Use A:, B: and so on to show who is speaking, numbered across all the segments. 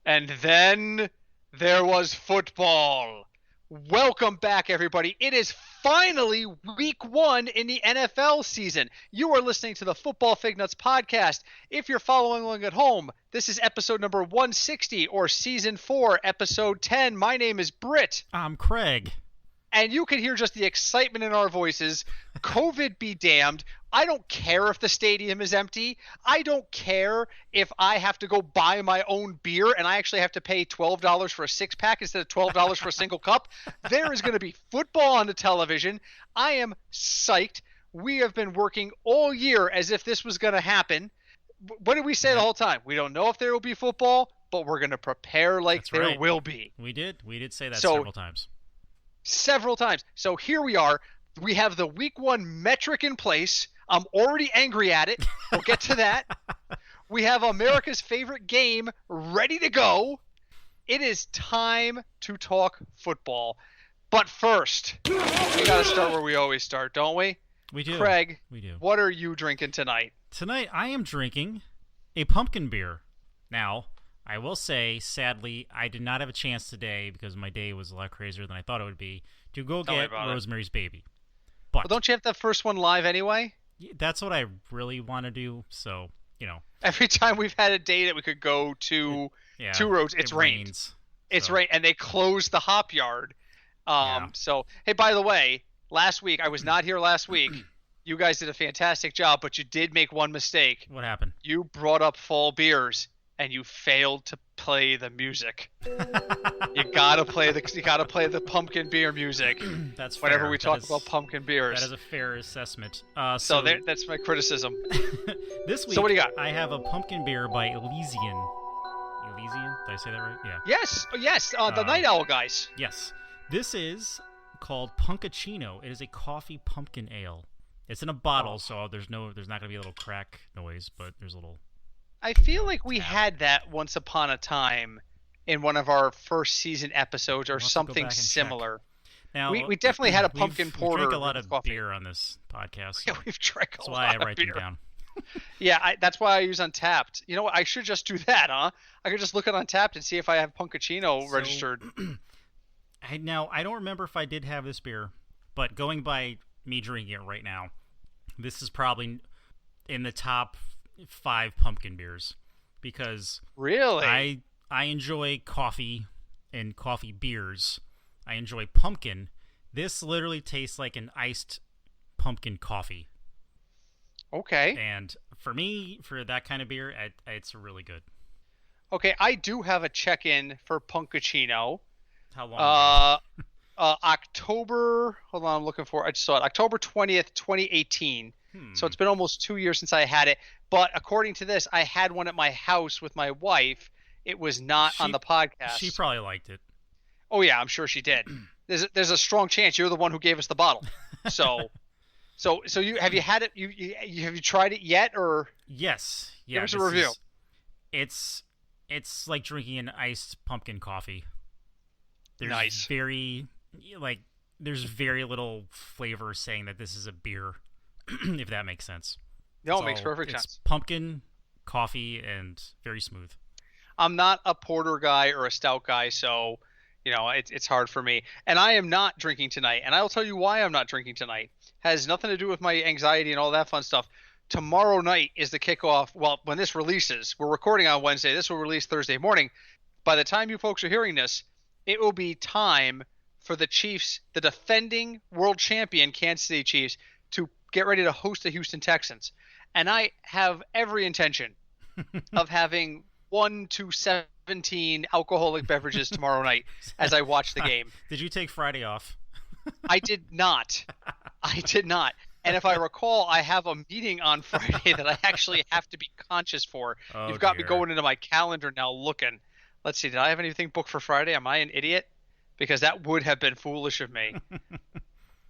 A: And then there was football. Welcome back, everybody. It is finally week 1 in the NFL season. You are listening to the Football Fignuts podcast. If you're following along at home, this is episode number 160 or season 4, episode 10. My name is Britt.
B: I'm Craig.
A: And you can hear just the excitement in our voices. COVID be damned. I don't care if the stadium is empty. I don't care if I have to go buy my own beer and I actually have to pay $12 for a six-pack instead of $12 for a single cup. There is going to be football on the television. I am psyched. We have been working all year as if this was going to happen. What did we say the whole time? We don't know if there will be football, but we're going to prepare like
B: That's
A: there
B: right.
A: will be.
B: We did say that several times.
A: Several times. So here we are. We have the week 1 metric in place. I'm already angry at it. We'll get to that. We have America's favorite game ready to go. It is time to talk football. But first, we got to start where we always start, don't we?
B: We do.
A: Craig,
B: we do.
A: What are you drinking tonight?
B: Tonight I am drinking a pumpkin beer. Now, I will say, sadly, I did not have a chance today because my day was a lot crazier than I thought it would be to go get Rosemary's Baby. But
A: well, don't you have the first one live anyway?
B: That's what I really want to do, so,
A: Every time we've had a day that we could go to Two Roads, it's rained. It's rained, and they closed the hop yard. So, hey, by the way, last week, I was not here last week. You guys did a fantastic job, but you did make one mistake.
B: What happened?
A: You brought up fall beers. And you failed to play the music. You gotta play the pumpkin beer music.
B: That's
A: whenever
B: fair.
A: we talk about pumpkin beers.
B: That is a fair assessment.
A: That's my criticism.
B: This week,
A: so what do you got?
B: I have a pumpkin beer by Elysian. Elysian? Did I say that right? Yeah.
A: Yes. The Night Owl guys.
B: Yes. This is called Punkachino. It is a coffee pumpkin ale. It's in a bottle, so there's not gonna be a little crack noise, but there's a little.
A: I feel like we had that once upon a time in one of our first season episodes or something similar.
B: Now,
A: we definitely had a pumpkin porter.
B: We drank a lot of beer on this podcast. So
A: yeah, we've drank a lot of beer.
B: That's why I write them down.
A: Yeah, that's why I use Untapped. You know what? I should just do that, huh? I could just look at Untapped and see if I have Punkachino registered.
B: I don't remember if I did have this beer, but going by me drinking it right now, this is probably in the top 5 pumpkin beers because
A: really
B: I enjoy coffee and coffee beers. I enjoy pumpkin. This literally tastes like an iced pumpkin coffee.
A: Okay.
B: And for me, for that kind of beer, it's really good.
A: Okay, I do have a check-in for Punkachino.
B: How long?
A: October. Hold on, I'm looking for. I just saw it. October 20th, 2018. So it's been almost 2 years since I had it. But according to this, I had one at my house with my wife. It was not on the podcast.
B: She probably liked it.
A: Oh yeah, I'm sure she did. There's a strong chance you're the one who gave us the bottle. So you have you had it? Have you tried it yet or?
B: Yes. Yeah.
A: Give us a review.
B: It's like drinking an iced pumpkin coffee. There's
A: nice.
B: There's very little flavor saying that this is a beer. If that makes sense.
A: No, it makes perfect sense.
B: It's pumpkin, coffee, and very smooth.
A: I'm not a porter guy or a stout guy, so it's hard for me. And I am not drinking tonight, and I'll tell you why I'm not drinking tonight. Has nothing to do with my anxiety and all that fun stuff. Tomorrow night is the kickoff. Well, when this releases, we're recording on Wednesday. This will release Thursday morning. By the time you folks are hearing this, it will be time for the Chiefs, the defending world champion Kansas City Chiefs, to get ready to host the Houston Texans. And I have every intention of having 1 to 17 alcoholic beverages tomorrow night as I watch the game.
B: Did you take Friday off?
A: I did not. And if I recall, I have a meeting on Friday that I actually have to be conscious for.
B: Oh,
A: You've got me going into my calendar now looking. Let's see, did I have anything booked for Friday? Am I an idiot? Because that would have been foolish of me.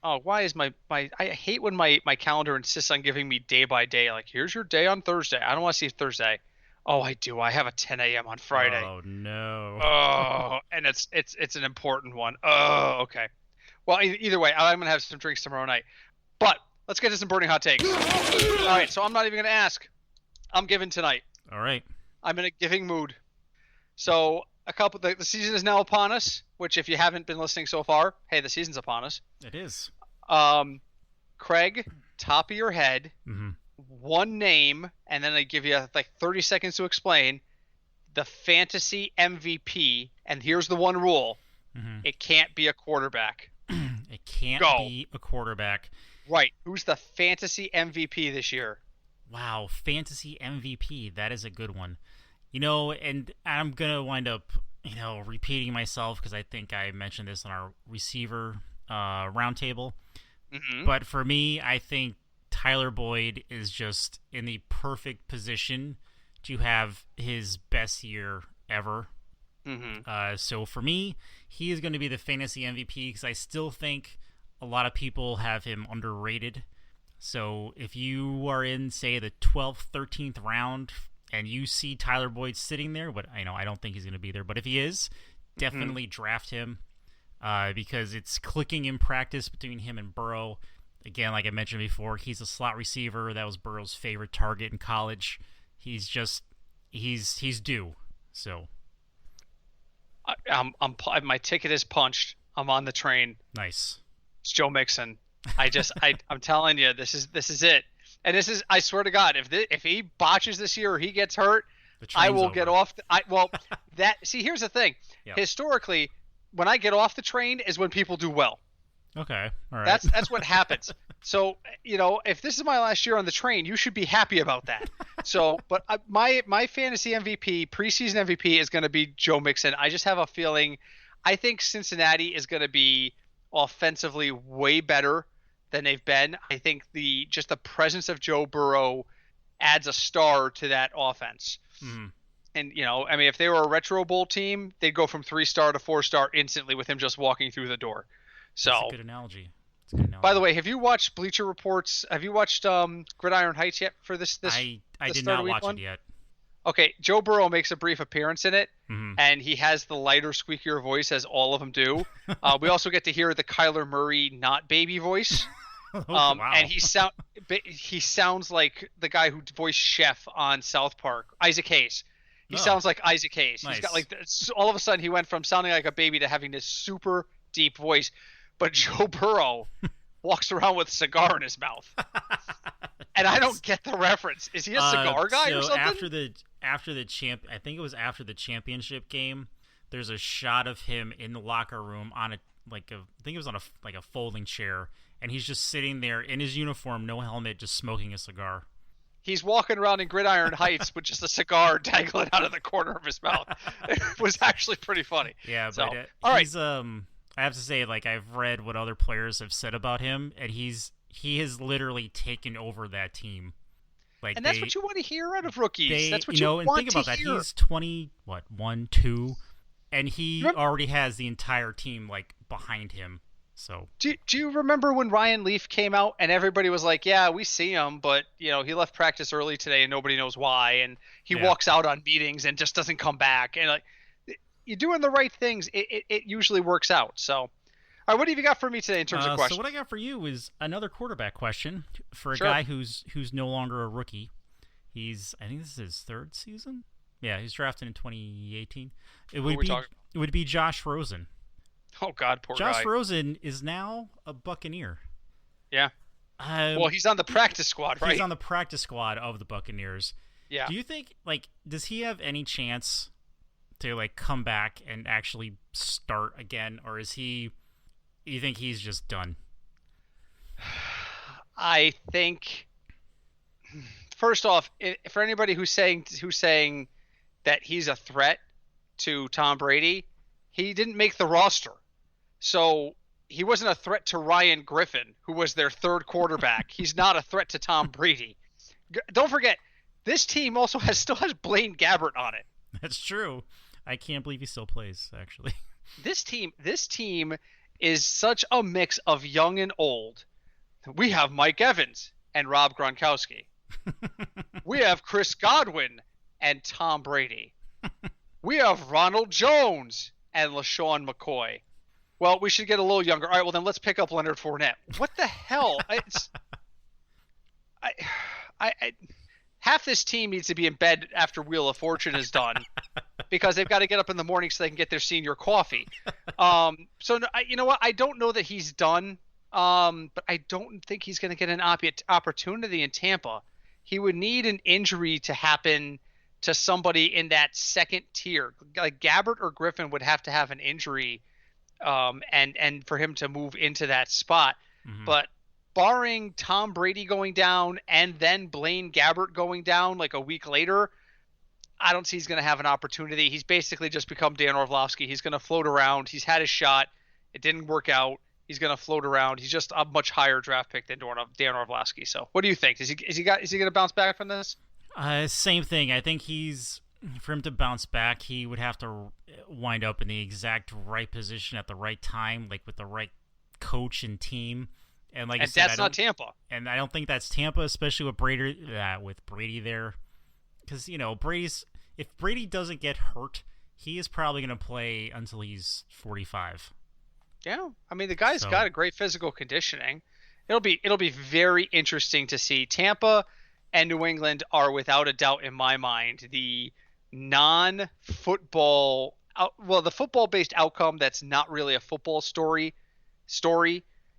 A: Oh, why is my I hate when my calendar insists on giving me day by day. Like, here's your day on Thursday. I don't want to see Thursday. Oh, I do. I have a 10 a.m. on Friday.
B: Oh, no.
A: Oh, and it's an important one. Oh, okay. Well, either way, I'm going to have some drinks tomorrow night. But let's get to some burning hot takes. All right, so I'm not even going to ask. I'm giving tonight.
B: All right.
A: I'm in a giving mood. So the season is now upon us. Which, if you haven't been listening so far, hey, the season's upon us.
B: It is.
A: Craig, top of your head,
B: mm-hmm.
A: one name, and then I give you like 30 seconds to explain the fantasy MVP. And here's the one rule:
B: mm-hmm.
A: it can't be a quarterback.
B: It can't be a quarterback.
A: Right. Who's the fantasy MVP this year?
B: Wow, fantasy MVP. That is a good one. And I'm gonna wind up, repeating myself because I think I mentioned this on our receiver roundtable.
A: Mm-hmm.
B: But for me, I think Tyler Boyd is just in the perfect position to have his best year ever.
A: Mm-hmm.
B: So for me, he is going to be the fantasy MVP because I still think a lot of people have him underrated. So if you are in, say, the 12th, 13th round and you see Tyler Boyd sitting there, but I don't think he's going to be there, but if he is, definitely draft him because it's clicking in practice between him and Burrow. Again, like I mentioned before, he's a slot receiver. That was Burrow's favorite target in college. He's due. So
A: my ticket is punched. I'm on the train.
B: Nice.
A: It's Joe Mixon. I'm telling you, this is it. And I swear to God, if he botches this year or he gets hurt, I will get off. Here's the thing. Yep. Historically, when I get off the train is when people do well.
B: Okay, all right.
A: That's what happens. So, if this is my last year on the train, you should be happy about that. So, but my fantasy MVP, preseason MVP is going to be Joe Mixon. I just have a feeling. I think Cincinnati is going to be offensively way better than they've been. I think the presence of Joe Burrow adds a star to that offense.
B: Mm-hmm.
A: And, if they were a Retro Bowl team, they'd go from 3-star to 4-star instantly with him just walking through the door. So,
B: that's a good analogy.
A: By the way, have you watched Bleacher Reports? Have you watched Gridiron Heights yet for this?
B: I did not watch it yet.
A: Okay, Joe Burrow makes a brief appearance in it,
B: mm-hmm.
A: and he has the lighter, squeakier voice as all of them do. We also get to hear the Kyler Murray not baby voice.
B: Wow.
A: And he sounds like the guy who voiced Chef on South Park, Isaac Hayes. He sounds like Isaac Hayes.
B: Nice.
A: He's got all of a sudden he went from sounding like a baby to having this super deep voice. But Joe Burrow walks around with a cigar in his mouth, and I don't get the reference. Is he a cigar guy or something?
B: After the I think it was after the championship game. There's a shot of him in the locker room on I think it was on a folding chair, and he's just sitting there in his uniform, no helmet, just smoking a cigar. He's
A: walking around in Gridiron Heights with just a cigar dangling out of the corner of his mouth. It was actually pretty funny.
B: Yeah,
A: so,
B: but
A: all right.
B: He's I have to say, I've read what other players have said about him, and he has literally taken over that team.
A: And that's what you want to hear out of rookies. That's what you want
B: and think about that. He's 1, 2, and he already has the entire team behind him. So
A: do you remember when Ryan Leaf came out and everybody was like, "Yeah, we see him, but he left practice early today and nobody knows why," and he walks out on meetings and just doesn't come back, and you're doing the right things, it usually works out. So, all right, what have you got for me today in terms of questions?
B: So what I got for you is another quarterback question for a
A: Sure.
B: guy who's no longer a rookie. I think this is his third season. Yeah, he's drafted in 2018. It would be Josh Rosen.
A: Oh God, poor guy.
B: Josh Rosen is now a Buccaneer.
A: Yeah. Well, he's on the practice squad, right?
B: He's on the practice squad of the Buccaneers.
A: Yeah.
B: Do you think does he have any chance to come back and actually start again, or you think he's just done?
A: I think first off, for anybody who's saying that he's a threat to Tom Brady, he didn't make the roster. So he wasn't a threat to Ryan Griffin, who was their third quarterback. He's not a threat to Tom Brady. Don't forget, this team also still has Blaine Gabbert on it.
B: That's true. I can't believe he still plays, actually.
A: This team is such a mix of young and old. We have Mike Evans and Rob Gronkowski. We have Chris Godwin and Tom Brady. We have Ronald Jones and LaShawn McCoy. Well, we should get a little younger. All right, well, then let's pick up Leonard Fournette. What the hell? half this team needs to be in bed after Wheel of Fortune is done because they've got to get up in the morning so they can get their senior coffee. So you know what? I don't know that he's done, but I don't think he's going to get an opportunity in Tampa. He would need an injury to happen to somebody in that second tier. Like Gabbert or Griffin would have to have an injury, and for him to move into that spot. Mm-hmm. But barring Tom Brady going down and then Blaine Gabbert going down like a week later, I don't see he's going to have an opportunity. He's basically just become Dan Orlovsky. He's going to float around. He's had his shot. It didn't work out. He's going to float around. He's just a much higher draft pick than Dan Orlovsky. So what do you think? Is he going to bounce back from this?
B: Same thing. I think for him to bounce back, he would have to wind up in the exact right position at the right time, like with the right coach and team. And like I said,
A: that's not Tampa.
B: And I don't think that's Tampa, especially with Brady there. Because, if Brady doesn't get hurt, he is probably going to play until he's 45.
A: Yeah, I mean the guy's got a great physical conditioning. It'll be very interesting to see. Tampa and New England are without a doubt in my mind the non-football, the football-based outcome that's not really a football story,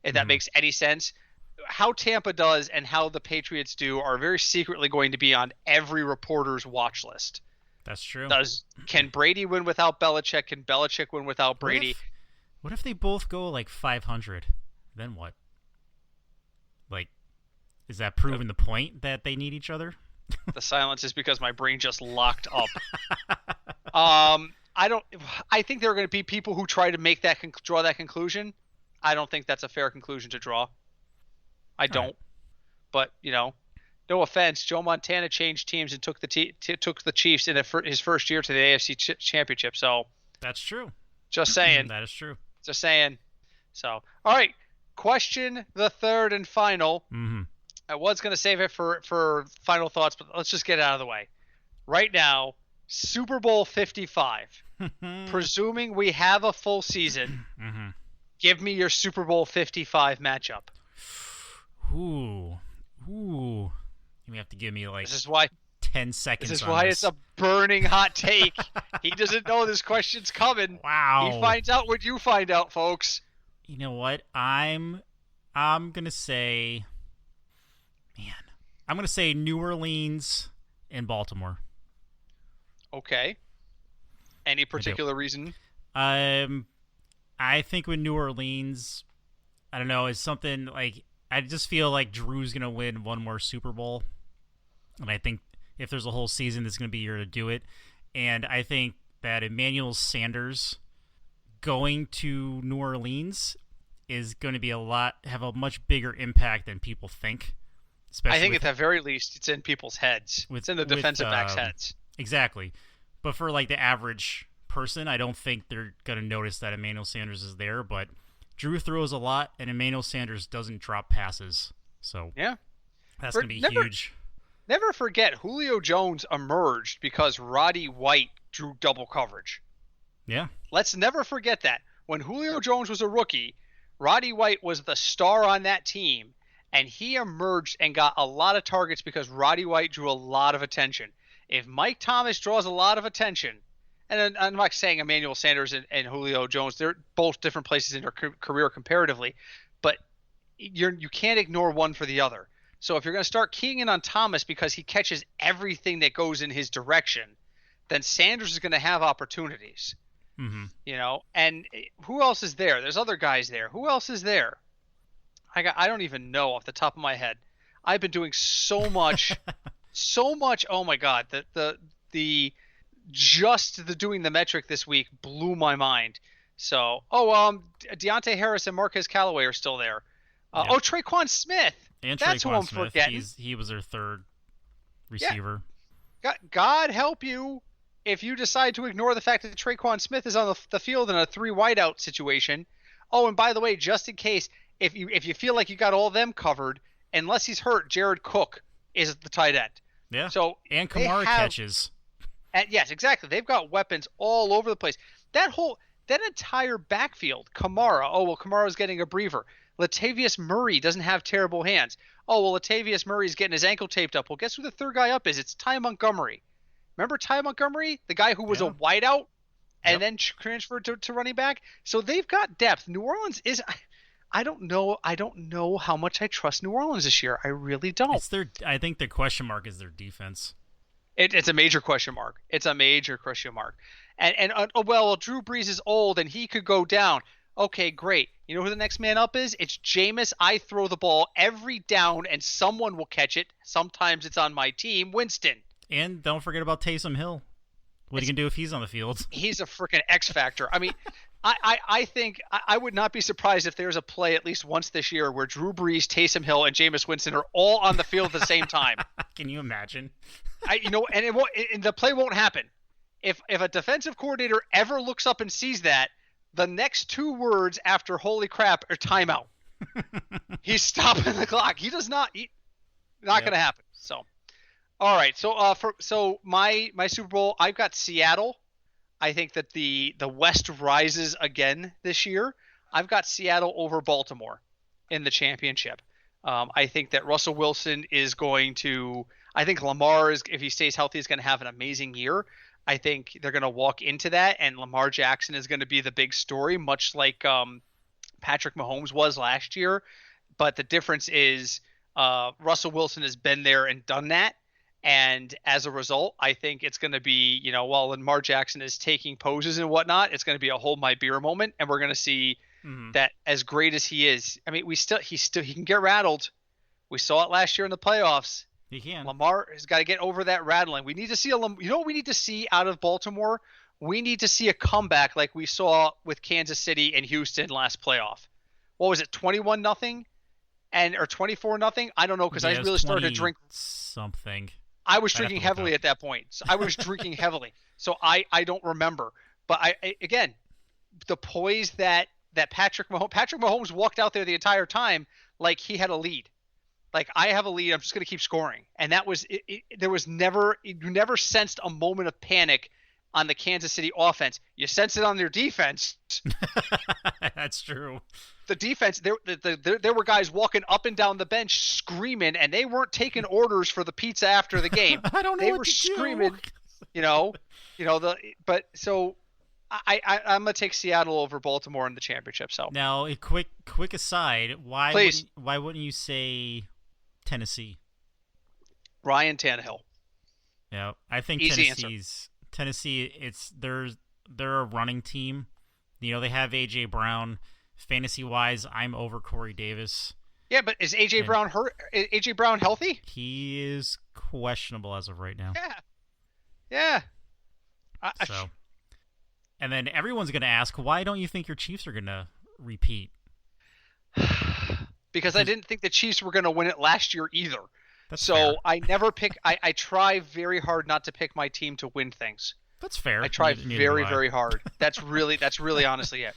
A: if that makes any sense. How Tampa does and how the Patriots do are very secretly going to be on every reporter's watch list.
B: That's true.
A: Can Brady win without Belichick? Can Belichick win without Brady?
B: What if they both go like 500? Then what? Like, is that proving the point that they need each other?
A: The silence is because my brain just locked up. I think there are going to be people who try to draw that conclusion. I don't think that's a fair conclusion to draw. I don't. Right. But, no offense, Joe Montana changed teams and took the Chiefs in his first year to the AFC Championship. So
B: that's true.
A: Just saying.
B: That is true.
A: Just saying. So, all right. Question the third and final.
B: Mm-hmm.
A: I was going to save it for final thoughts, but let's just get it out of the way. Right now, Super Bowl 55. Presuming we have a full season, give me your Super Bowl 55 matchup.
B: Ooh. You have to give me like
A: this is why
B: 10 seconds.
A: This is why it's a burning hot take. He doesn't know this question's coming.
B: Wow.
A: He finds out when you find out, folks.
B: You know what? I'm gonna say, I'm gonna say New Orleans and Baltimore.
A: Okay. Any particular reason?
B: I think with New Orleans, I don't know, it's something like I just feel like Drew's gonna win one more Super Bowl, and I think if there's a whole season, that's gonna be year to do it. And I think that Emmanuel Sanders going to New Orleans is going to be have a much bigger impact than people think.
A: I think at the very least, it's in people's heads. It's in the defensive backs' heads.
B: Exactly. But for like the average person, I don't think they're going to notice that Emmanuel Sanders is there. But Drew throws a lot, and Emmanuel Sanders doesn't drop passes. So
A: yeah,
B: that's going to be huge.
A: Never forget, Julio Jones emerged because Roddy White drew double coverage.
B: Yeah.
A: Let's never forget that. When Julio Jones was a rookie, Roddy White was the star on that team, and he emerged and got a lot of targets because Roddy White drew a lot of attention. If Mike Thomas draws a lot of attention, and I'm not saying Emmanuel Sanders and Julio Jones, they're both different places in their career comparatively, but you can't ignore one for the other. So if you're going to start keying in on Thomas because he catches everything that goes in his direction, then Sanders is going to have opportunities.
B: Mm-hmm.
A: And who else is there? There's other guys there. Who else is there? I don't even know off the top of my head. I've been doing so much, Oh my God, doing the metric this week blew my mind. So, Deontay Harris and Marquez Callaway are still there. Traquan Smith.
B: And
A: that's
B: Traquan
A: who I'm
B: Smith.
A: forgetting.
B: He was their third receiver.
A: Yeah. God help you if you decide to ignore the fact that Traquan Smith is on the field in a 3 wideout situation. Oh, and by the way, just in case, if you feel like you got all of them covered, unless he's hurt, Jared Cook is the tight end.
B: Yeah.
A: So
B: and Kamara catches.
A: Yes, exactly. They've got weapons all over the place. That entire backfield, Kamara. Oh well, Kamara's getting a breather. Latavius Murray doesn't have terrible hands. Oh, well, Latavius Murray's getting his ankle taped up. Well, guess who the third guy up is? It's Ty Montgomery. Remember Ty Montgomery? The guy who was a wideout and then transferred to running back? So they've got depth. New Orleans is... I don't know how much I trust New Orleans this year. I really don't.
B: I think the question mark is their defense.
A: It's a major question mark. It's a major question mark. And well, Drew Brees is old and he could go down. Okay, great. You know who the next man up is? It's Jameis. I throw the ball every down and someone will catch it. Sometimes it's on my team. Winston.
B: And don't forget about Taysom Hill. What are you going to do if he's on the field?
A: He's a freaking X factor. I mean, I think I would not be surprised if there's a play at least once this year where Drew Brees, Taysom Hill, and Jameis Winston are all on the field at the same time.
B: Can you imagine?
A: And the play won't happen. If a defensive coordinator ever looks up and sees that, the next two words after "holy crap" are timeout. He's stopping the clock. He does not. Not going to happen. So, all right. So my Super Bowl, I've got Seattle. I think that the West rises again this year. I've got Seattle over Baltimore in the championship. I think that Russell Wilson is going to – I think Lamar, if he stays healthy, is going to have an amazing year. I think they're going to walk into that, and Lamar Jackson is going to be the big story, much like Patrick Mahomes was last year. But the difference is Russell Wilson has been there and done that. And as a result, I think it's going to be, while Lamar Jackson is taking poses and whatnot, it's going to be a hold my beer moment. And we're going to see that as great as he is. I mean, he can get rattled. We saw it last year in the playoffs.
B: He can.
A: Lamar has got to get over that rattling. We need to see what we need to see out of Baltimore? We need to see a comeback like we saw with Kansas City and Houston last playoff. What was it, 21-0 or 24-0? I don't know, because I really started to drink
B: something.
A: I was drinking heavily at that point. So I was drinking heavily. So I don't remember. But again, the poise that Patrick Mahomes walked out there the entire time like he had a lead. Like, I have a lead, I'm just going to keep scoring. And that was you never sensed a moment of panic on the Kansas City offense. You sense it on their defense.
B: That's true.
A: The defense, there were guys walking up and down the bench screaming, and they weren't taking orders for the pizza after the game.
B: I don't know
A: they
B: what
A: were
B: to
A: screaming, I'm gonna take Seattle over Baltimore in the championship. So
B: now a quick aside, why wouldn't you say Tennessee?
A: Ryan Tannehill.
B: Yeah, I think
A: Easy
B: Tennessee. They're a running team. They have AJ Brown. Fantasy wise, I'm over Corey Davis.
A: Yeah, but is AJ Brown hurt? Is AJ Brown healthy?
B: He is questionable as of right now.
A: Yeah.
B: And then everyone's going to ask, why don't you think your Chiefs are going to repeat?
A: Because I didn't think the Chiefs were going to win it last year either.
B: That's fair.
A: I never pick. I try very hard not to pick my team to win things.
B: That's fair.
A: I try very hard. That's really honestly it.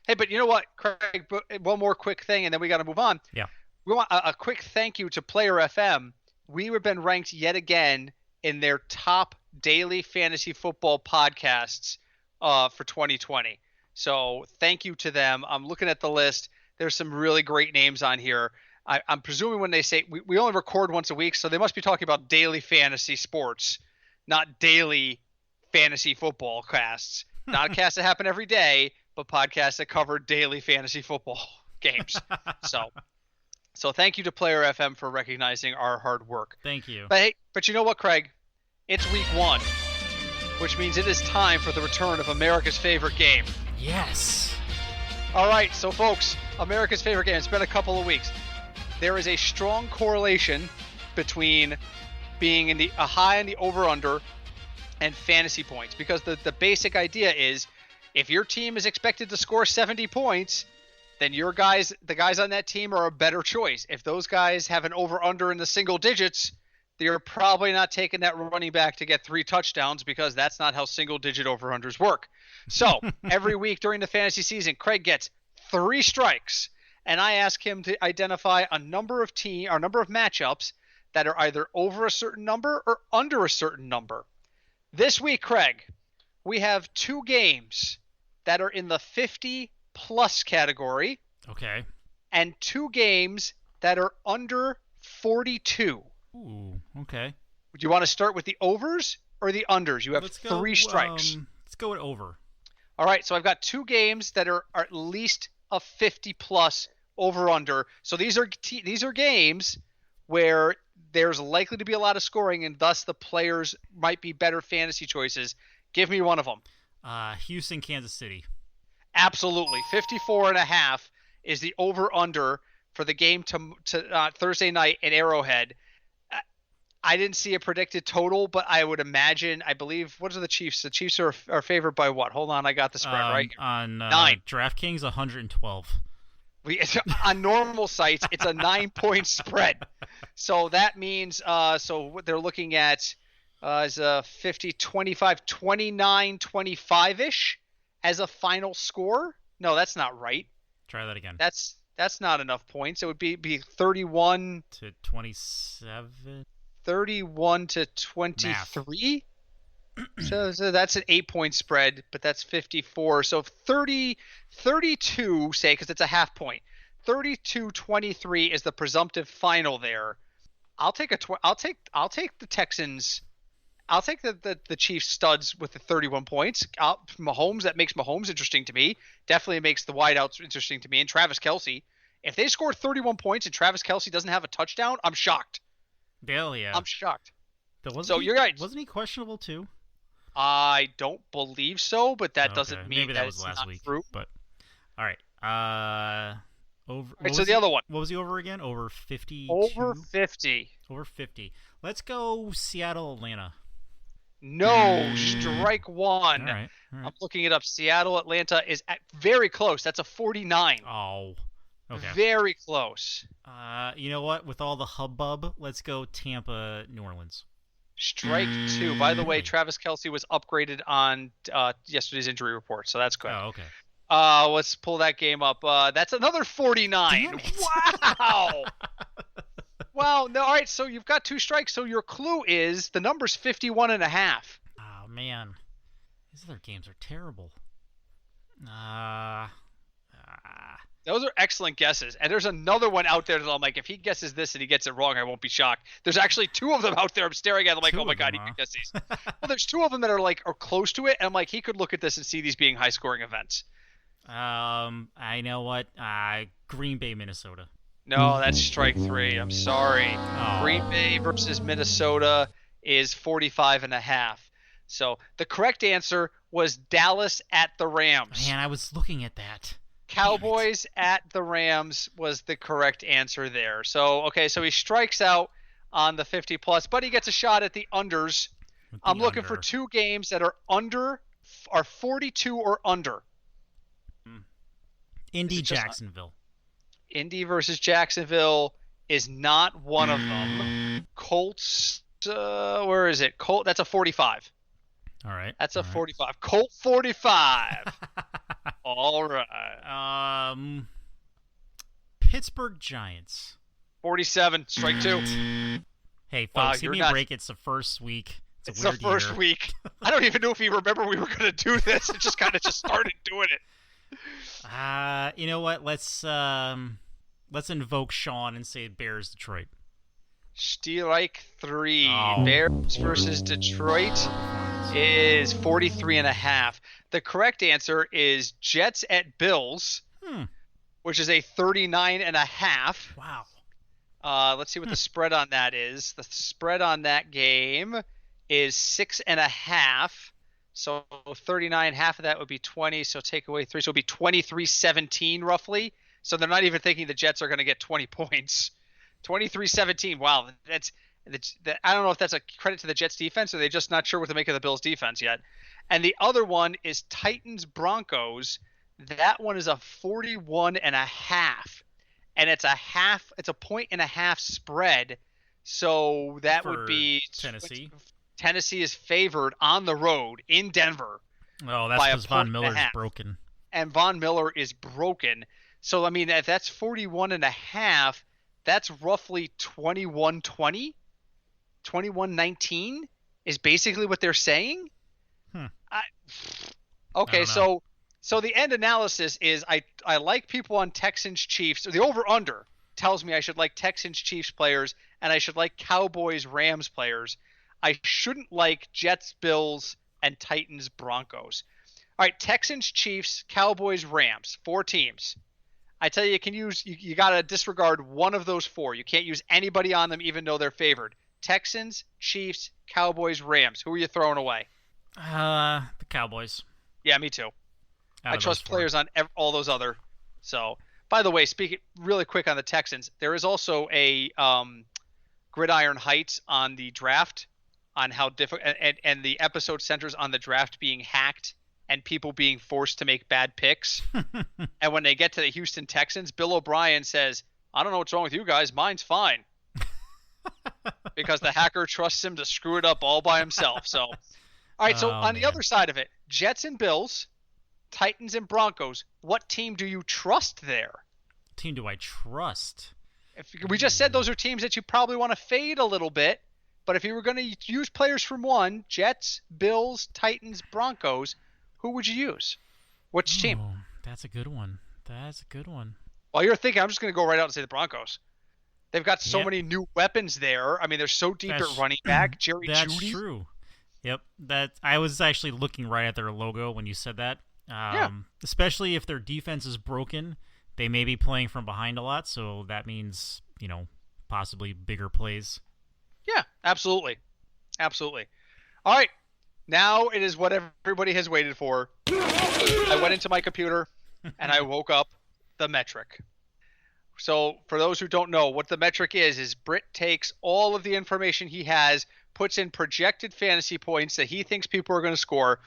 A: Hey, but you know what, Craig? One more quick thing, and then we got to move on.
B: Yeah.
A: We want a quick thank you to Player FM. We have been ranked yet again in their top daily fantasy football podcasts for 2020. So thank you to them. I'm looking at the list. There's some really great names on here. I'm presuming when they say we only record once a week, so they must be talking about daily fantasy sports, not daily fantasy football casts. Not a cast that happen every day, but podcasts that cover daily fantasy football games. So thank you to Player FM for recognizing our hard work.
B: Thank you.
A: But you know what, Craig? It's week 1, which means it is time for the return of America's favorite game.
B: Yes.
A: All right, so folks, America's favorite game. It's been a couple of weeks. There is a strong correlation between being in a high in the over/under and fantasy points, because the basic idea is if your team is expected to score 70 points, then the guys on that team are a better choice. If those guys have an over/under in the single digits, they're probably not taking that running back to get 3 touchdowns, because that's not how single-digit over/unders work. So every week during the fantasy season, Craig gets 3 strikes, and I ask him to identify a number of matchups that are either over a certain number or under a certain number. This week, Craig, we have 2 games that are in the 50-plus category.
B: Okay.
A: and 2 games that are under 42.
B: Ooh, okay.
A: Do you want to start with the overs or the unders? You have 3 strikes.
B: Let's go with over.
A: All right, so I've got 2 games that are at least a 50-plus over-under. So these are games where there's likely to be a lot of scoring, and thus the players might be better fantasy choices. Give me one of them.
B: Houston, Kansas City.
A: Absolutely. 54.5 is the over-under for the game to Thursday night at Arrowhead. I didn't see a predicted total, but I would imagine, I believe, what are the Chiefs? The Chiefs are favored by what? Hold on, I got the spread right.
B: On
A: 9.
B: DraftKings, 112.
A: On normal sites, it's a 9-point spread. So that means, so what they're looking at is a 50, 25, 29, 25-ish as a final score. No, that's not right.
B: Try that again.
A: That's not enough points. It would be 31
B: to 27.
A: 31 to 23. So that's an 8-point spread, but that's 54. So 32, say, because it's a half point. 32-23 is the presumptive final there. I'll take the Texans. I'll take the Chiefs studs with the 31 points. Mahomes, that makes Mahomes interesting to me. Definitely makes the wideouts interesting to me. And Travis Kelce. If they score 31 points and Travis Kelce doesn't have a touchdown, I'm shocked.
B: Hell yeah.
A: I'm shocked.
B: You're right. Wasn't he questionable too?
A: I don't believe so, but that doesn't mean
B: maybe that was last week.
A: True.
B: But all right. Over.
A: Right, so the other one.
B: What was the over again? Over 50.
A: Over 50.
B: Over 50. Let's go Seattle, Atlanta.
A: No, strike one.
B: All right.
A: I'm looking it up. Seattle, Atlanta is very close. That's a 49.
B: Oh. Okay.
A: Very close.
B: You know what? With all the hubbub, let's go Tampa, New Orleans.
A: Strike 2. By the way, Travis Kelce was upgraded on yesterday's injury report, so that's good.
B: Oh, okay.
A: Let's pull that game up. That's another 49. Wow. Wow. No, all right, so you've got 2 strikes. So your clue is the number's 51.5.
B: Oh, man. These other games are terrible.
A: Those are excellent guesses. And there's another one out there that I'm like, if he guesses this and he gets it wrong, I won't be shocked. There's actually 2 of them out there. I'm staring at them like, oh my God, he can guess these. Well, there's 2 of them that are close to it. And I'm like, he could look at this and see these being high scoring events.
B: I know what. Green Bay, Minnesota.
A: No, that's strike 3. I'm sorry.
B: Oh.
A: Green Bay versus Minnesota is 45.5. So the correct answer was Dallas at the Rams.
B: Man, I was looking at that.
A: Cowboys at the Rams was the correct answer there. So, okay, so he strikes out on the 50-plus, but he gets a shot at the unders. I'm looking for 2 games that are 42 or under.
B: Indy, Jacksonville.
A: Indy versus Jacksonville is not one of them. Colts, where is it? That's a 45.
B: All right.
A: That's a 45. Colt 45. All right.
B: Pittsburgh Giants.
A: 47. Strike 2.
B: Hey, folks, give me a break. It's the first week.
A: It's the first week. I don't even know if you remember we were going to do this. It just kind of started doing it.
B: You know what? Let's invoke Sean and say Bears Detroit.
A: Strike 3.
B: Oh.
A: Bears versus Detroit is 43.5. The correct answer is Jets at Bills, which is a 39.5.
B: Wow.
A: Let's see what the spread on that is. The spread on that game is 6.5. So 39, half of that would be 20. So take away 3. So it would be 23-17 roughly. So they're not even thinking the Jets are going to get 20 points. 23-17. Wow. I don't know if that's a credit to the Jets defense or they're just not sure what to make of the Bills defense yet. And the other one is Titans Broncos. That one is a 41.5. And it's a 1.5 spread. So that would be
B: Tennessee.
A: Tennessee is favored on the road in Denver.
B: Oh, that's because Von Miller's broken.
A: And Von Miller is broken. So, I mean, if that's 41.5, that's roughly 21-20, 21-19 is basically what they're saying.
B: Hmm.
A: Okay, so So the end analysis is I like people on Texans Chiefs. The over under tells me I should like Texans Chiefs players and I should like Cowboys Rams players. I shouldn't like Jets Bills and Titans Broncos. All right, Texans Chiefs Cowboys Rams, 4 teams. I tell you, you got to disregard one of those 4. You can't use anybody on them even though they're favored. Texans, Chiefs, Cowboys, Rams. Who are you throwing away?
B: The Cowboys.
A: Yeah, me too. I trust players on all those other. So, by the way, speaking really quick on the Texans, there is also a Gridiron Heights on the draft on how difficult, and the episode centers on the draft being hacked and people being forced to make bad picks. And when they get to the Houston Texans, Bill O'Brien says, "I don't know what's wrong with you guys. Mine's fine." Because the hacker trusts him to screw it up all by himself. So, all right. So on the other side of it, Jets and Bills, Titans and Broncos. What team do you trust there?
B: What team do I trust?
A: We just said those are teams that you probably want to fade a little bit. But if you were going to use players from one, Jets, Bills, Titans, Broncos, who would you use? Which team?
B: That's a good one.
A: While you're thinking, I'm just going to go right out and say the Broncos. They've got so many new weapons there. I mean, they're so deep at running back. Jerry Jeudy.
B: That's true. Yep. I was actually looking right at their logo when you said that. Especially if their defense is broken, they may be playing from behind a lot. So that means, possibly bigger plays.
A: Yeah, absolutely. Absolutely. All right. Now it is what everybody has waited for. I went into my computer and I woke up the metric. So for those who don't know, what the metric is Britt takes all of the information he has, puts in projected fantasy points that he thinks people are going to score,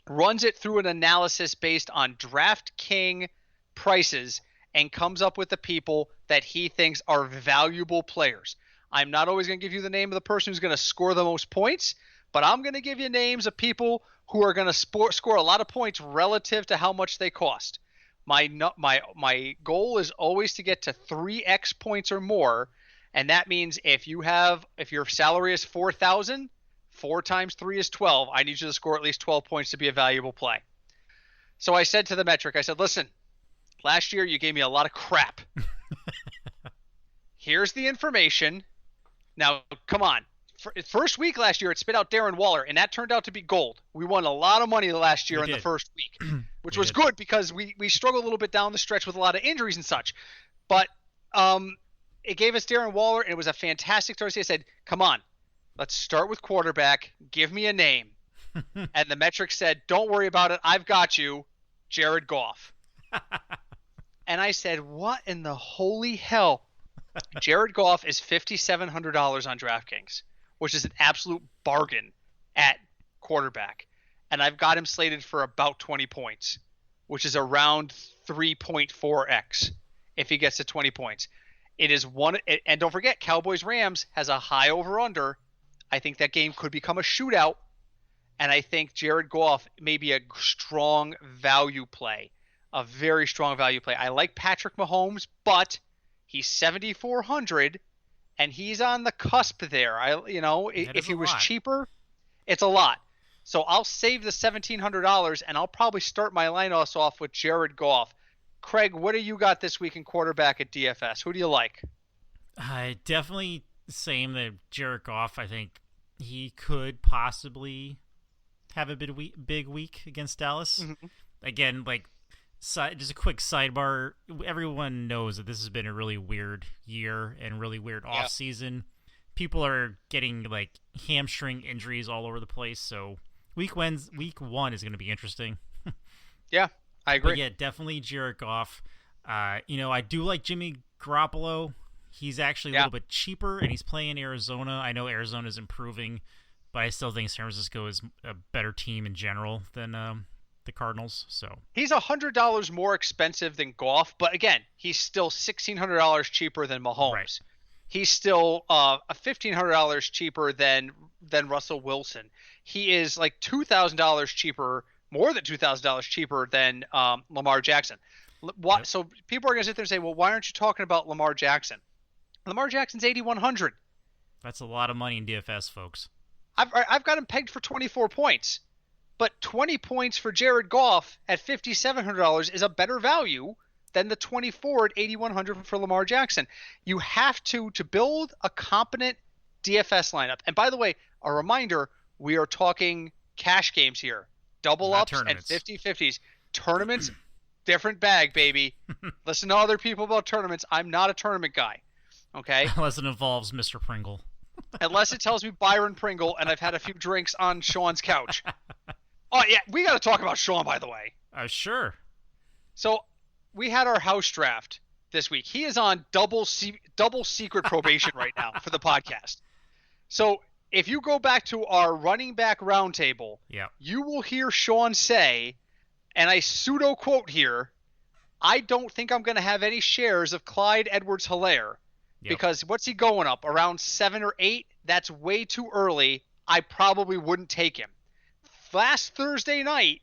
A: runs it through an analysis based on DraftKings prices, and comes up with the people that he thinks are valuable players. I'm not always going to give you the name of the person who's going to score the most points, but I'm going to give you names of people who are going to score a lot of points relative to how much they cost. My goal is always to get to 3x points or more, and that means if your salary is $4,000, 4 times 3 is 12. I need you to score at least 12 points to be a valuable play. So I said to the metric, I said, listen, last year you gave me a lot of crap. Here's the information. Now, come on. First week last year, it spit out Darren Waller, and that turned out to be gold. We won a lot of money last year in the first week, which was good because we struggled a little bit down the stretch with a lot of injuries and such. But it gave us Darren Waller, and it was a fantastic Thursday. I said, come on, let's start with quarterback. Give me a name. And the metric said, don't worry about it. I've got you, Jared Goff. And I said, what in the holy hell? Jared Goff is $5,700 on DraftKings, which is an absolute bargain at quarterback. And I've got him slated for about 20 points, which is around 3.4x if he gets to 20 points. It is one, and don't forget, Cowboys-Rams has a high over-under. I think that game could become a shootout, and I think Jared Goff may be a strong value play, a very strong value play. I like Patrick Mahomes, but he's 7,400, and he's on the cusp there. If he was cheaper, it's a lot. So I'll save the $1,700, and I'll probably start my lineups off with Jared Goff. Craig, what do you got this week in quarterback at DFS? Who do you like?
B: Definitely same that Jared Goff. I think he could possibly have a big week against Dallas. Mm-hmm. Again, just a quick sidebar. Everyone knows that this has been a really weird year and really weird off season. People are getting hamstring injuries all over the place. So week one is going to be interesting.
A: Yeah, I agree.
B: But yeah, definitely Jared Goff. I do like Jimmy Garoppolo. He's actually a little bit cheaper, and he's playing in Arizona. I know Arizona is improving, but I still think San Francisco is a better team in general than the Cardinals. So
A: he's $100 more expensive than Goff, but again, he's still $1,600 cheaper than Mahomes. Right. He's still $1,500 cheaper than Russell Wilson. He is $2,000 cheaper, more than $2,000 cheaper than Lamar Jackson. So people are going to sit there and say, well, why aren't you talking about Lamar Jackson? Lamar Jackson's 8,100.
B: That's a lot of money in DFS, folks.
A: I've got him pegged for 24 points. but 20 points for Jared Goff at $5,700 is a better value than the 24 at $8,100 for Lamar Jackson. You have to build a competent DFS lineup. And by the way, a reminder, we are talking cash games here. Double
B: Not
A: ups
B: tournaments.
A: And 50-50s. Tournaments, different bag, baby. Listen to other people about tournaments. I'm not a tournament guy. Okay?
B: Unless it involves Mr. Pringle.
A: Unless it tells me Byron Pringle and I've had a few drinks on Sean's couch. Oh, yeah. We got to talk about Sean, by the way.
B: Sure.
A: So we had our house draft this week. He is on double secret probation right now for the podcast. So if you go back to our running back roundtable, you will hear Sean say, and I pseudo quote here, I don't think I'm going to have any shares of Clyde Edwards-Helaire because what's he going up? Around 7 or 8? That's way too early. I probably wouldn't take him. Last Thursday night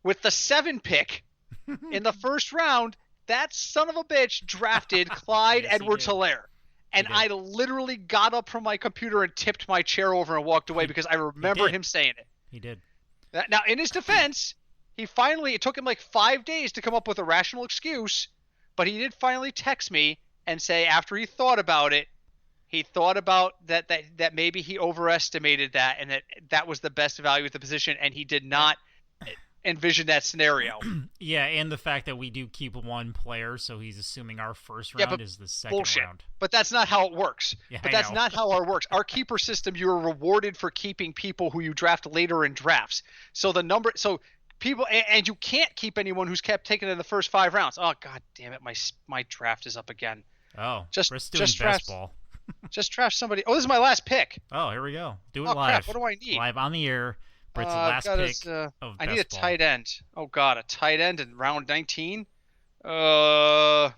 A: with the 7 pick in the first round, that son of a bitch drafted Clyde Edwards-Helaire. And I literally got up from my computer and tipped my chair over and walked away because I remember him saying it.
B: He did.
A: Now, in his defense, it took him like 5 days to come up with a rational excuse, but he did finally text me and say after he thought about it, he thought about that maybe he overestimated that and that was the best value at the position, and he did not envision that scenario.
B: Yeah, and the fact that we do keep one player, so he's assuming our first round is the second round.
A: But that's not how it works.
B: Yeah,
A: but that's not how ours works. Our keeper system, you're rewarded for keeping people who you draft later in drafts. So people, and you can't keep anyone who's kept taking it in the first 5 rounds. Oh, god damn it, my draft is up again.
B: Oh,
A: just
B: doing best ball.
A: Just draft somebody. Oh, this is my last pick.
B: Oh, here we go. Do it live.
A: Crap, what do I need?
B: Live on the air. Britt's last pick of
A: I need a tight end. Oh god, a tight end in round 19? I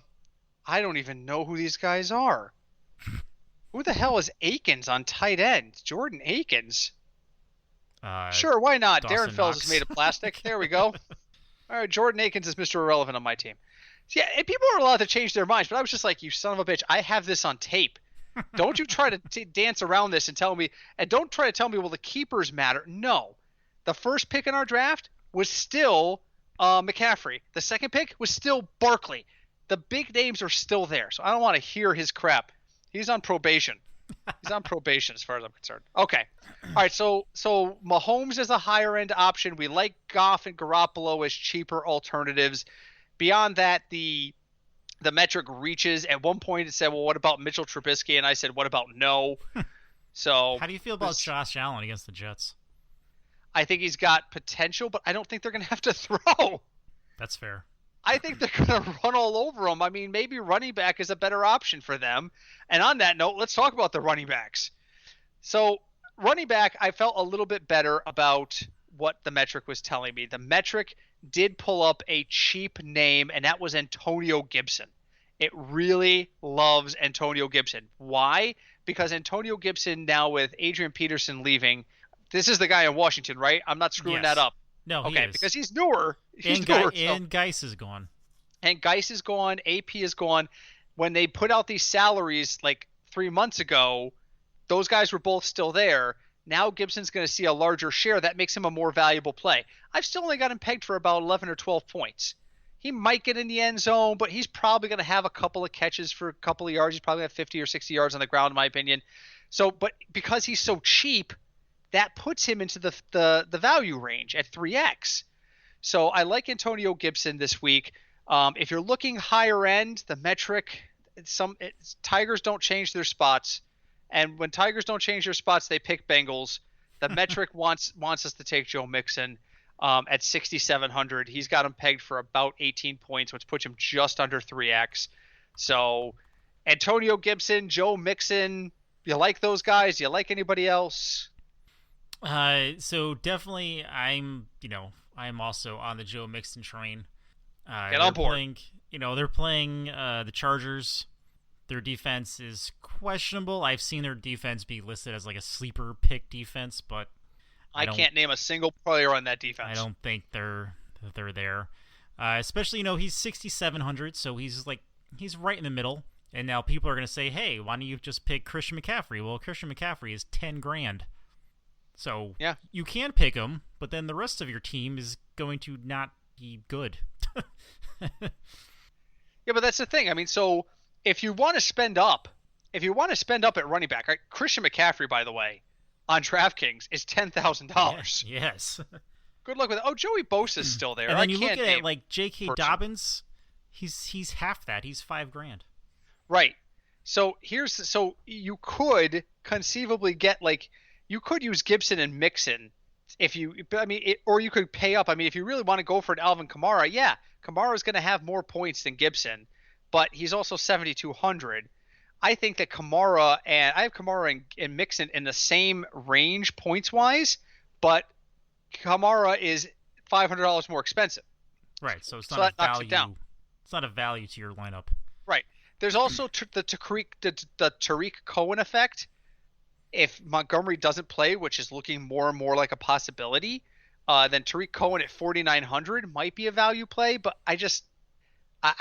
A: don't even know who these guys are. Who the hell is Akins on tight end? Jordan Akins. Sure, why not?
B: Dawson
A: Darren Fells is made of plastic. There we go. All right, Jordan Akins is Mr. Irrelevant on my team. So yeah, and people are allowed to change their minds, but I was just like, you son of a bitch, I have this on tape. Don't you try to dance around this and tell me, and don't try to tell me, well, the keepers matter. No. The first pick in our draft was still McCaffrey. The second pick was still Barkley. The big names are still there, so I don't want to hear his crap. He's on probation. He's on probation as far as I'm concerned. Okay. All right, so Mahomes is a higher-end option. We like Goff and Garoppolo as cheaper alternatives. Beyond that, the metric reaches. At one point it said, well, what about Mitchell Trubisky? And I said, what about no? So
B: how do you feel about Josh Allen against the Jets?
A: I think he's got potential, but I don't think they're going to have to throw.
B: That's fair.
A: I think they're going to run all over him. I mean, maybe running back is a better option for them. And on that note, let's talk about the running backs. So running back, I felt a little bit better about what the metric was telling me. The metric did pull up a cheap name, and that was Antonio Gibson. It really loves Antonio Gibson. Why? Because Antonio Gibson, now with Adrian Peterson leaving, this is the guy in Washington, right? I'm not screwing that up.
B: No,
A: he is. Because he's newer.
B: And Geis is gone.
A: And Geis is gone. AP is gone. When they put out these salaries like 3 months ago, those guys were both still there. Now Gibson's going to see a larger share. That makes him a more valuable play. I've still only got him pegged for about 11 or 12 points. He might get in the end zone, but he's probably going to have a couple of catches for a couple of yards. He's probably going to have 50 or 60 yards on the ground, in my opinion. So, but because he's so cheap, that puts him into the value range at 3x. So I like Antonio Gibson this week. If you're looking higher end, the metric, Tigers don't change their spots. And when Tigers don't change their spots, they pick Bengals. The metric wants us to take Joe Mixon at 6,700. He's got him pegged for about 18 points, which puts him just under 3x. So Antonio Gibson, Joe Mixon, you like those guys? Do you like anybody else?
B: So definitely I'm also on the Joe Mixon train.
A: Get on board.
B: They're playing the Chargers. Their defense is questionable. I've seen their defense be listed as like a sleeper pick defense, but
A: I can't name a single player on that defense.
B: I don't think they're there. Especially, he's 6,700, so he's right in the middle. And now people are going to say, hey, why don't you just pick Christian McCaffrey? Well, Christian McCaffrey is $10,000. So
A: yeah,
B: you can pick him, but then the rest of your team is going to not be good.
A: Yeah, but that's the thing. I mean, so if you want to spend up, at running back, right? Christian McCaffrey, by the way, on DraftKings is $10,000.
B: Yes.
A: Good luck with it. Oh, Joey Bosa's still there.
B: And then you look
A: can't
B: at
A: name
B: it like J.K.
A: person.
B: Dobbins. He's half that. He's $5,000.
A: Right. So you could conceivably get you could use Gibson and Mixon or you could pay up. I mean, if you really want to go for an Alvin Kamara, yeah, Kamara's going to have more points than Gibson, but he's also 7,200. I think that I have Kamara and Mixon in the same range points wise, but Kamara is $500 more expensive.
B: Right. So it's not a value. It's not a value to your lineup.
A: Right. There's also the Tariq Cohen effect. If Montgomery doesn't play, which is looking more and more like a possibility, then Tariq Cohen at 4,900 might be a value play, but I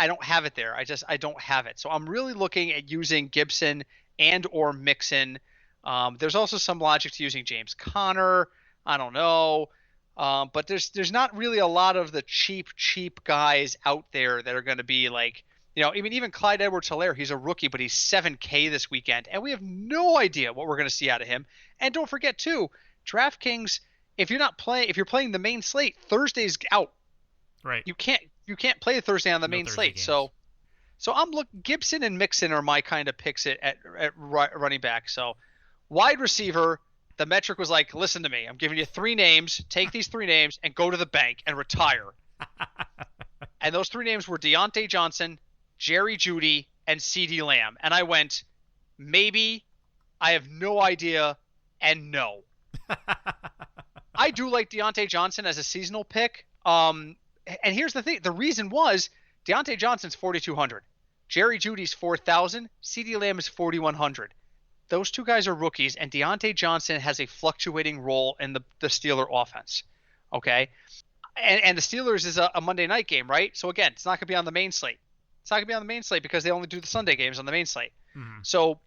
A: don't have it there. I don't have it. So I'm really looking at using Gibson and or Mixon. There's also some logic to using James Conner. I don't know. But there's not really a lot of the cheap guys out there that are going to be like, even Clyde Edwards-Helaire, he's a rookie, but he's $7,000 this weekend, and we have no idea what we're going to see out of him. And don't forget too, DraftKings, if you're playing the main slate, Thursday's out.
B: Right.
A: You can't play Thursday on the main slate. Games. So I'm Gibson and Mixon are my kind of picks at running back. So wide receiver, the metric was like, listen to me, I'm giving you 3 names, take these 3 names and go to the bank and retire. And those 3 names were Deontay Johnson, Jerry Jeudy, and CeeDee Lamb. And I went, maybe, I have no idea, and no. I do like Deontay Johnson as a seasonal pick. And here's the thing. The reason was Deontay Johnson's 4,200. Jerry Jeudy's 4,000. CeeDee Lamb is 4,100. Those 2 guys are rookies, and Deontay Johnson has a fluctuating role in the Steeler offense. Okay? And the Steelers is a Monday night game, right? So, again, it's not going to be on the main slate. It's not going to be on the main slate because they only do the Sunday games on the main slate. Mm-hmm. So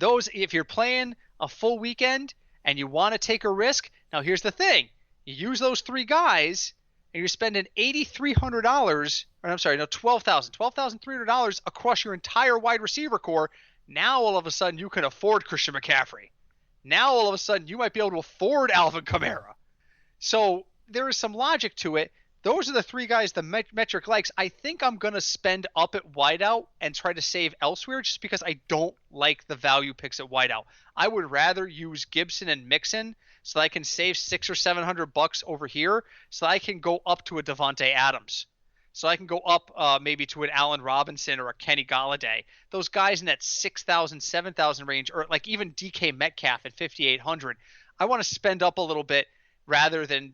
A: if you're playing a full weekend and you want to take a risk, now here's the thing. You use those 3 guys and you're spending $12,300 across your entire wide receiver core. Now all of a sudden you can afford Christian McCaffrey. Now all of a sudden you might be able to afford Alvin Kamara. So there is some logic to it. Those are the 3 guys the metric likes. I think I'm going to spend up at wideout and try to save elsewhere just because I don't like the value picks at wideout. I would rather use Gibson and Mixon so that I can save $600 or $700 over here so that I can go up to a Devontae Adams. So I can go up maybe to an Allen Robinson or a Kenny Golladay. Those guys in that 6,000, 7,000 range, or like even DK Metcalf at 5,800. I want to spend up a little bit rather than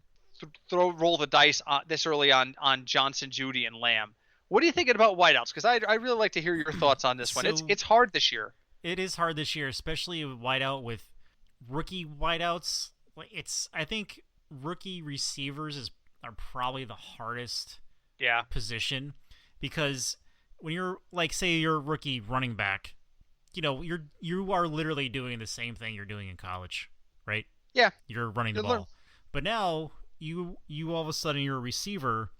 A: roll the dice this early on Johnson, Jeudy, and Lamb. What are you thinking about wideouts? Because I really like to hear your thoughts on this one. It's hard this year.
B: It is hard this year, especially with wideout with rookie wideouts. I think rookie receivers are probably the hardest position because when you're say you're a rookie running back, you are literally doing the same thing you're doing in college, right?
A: Yeah,
B: you're running the ball, but now. You all of a sudden you're a receiver,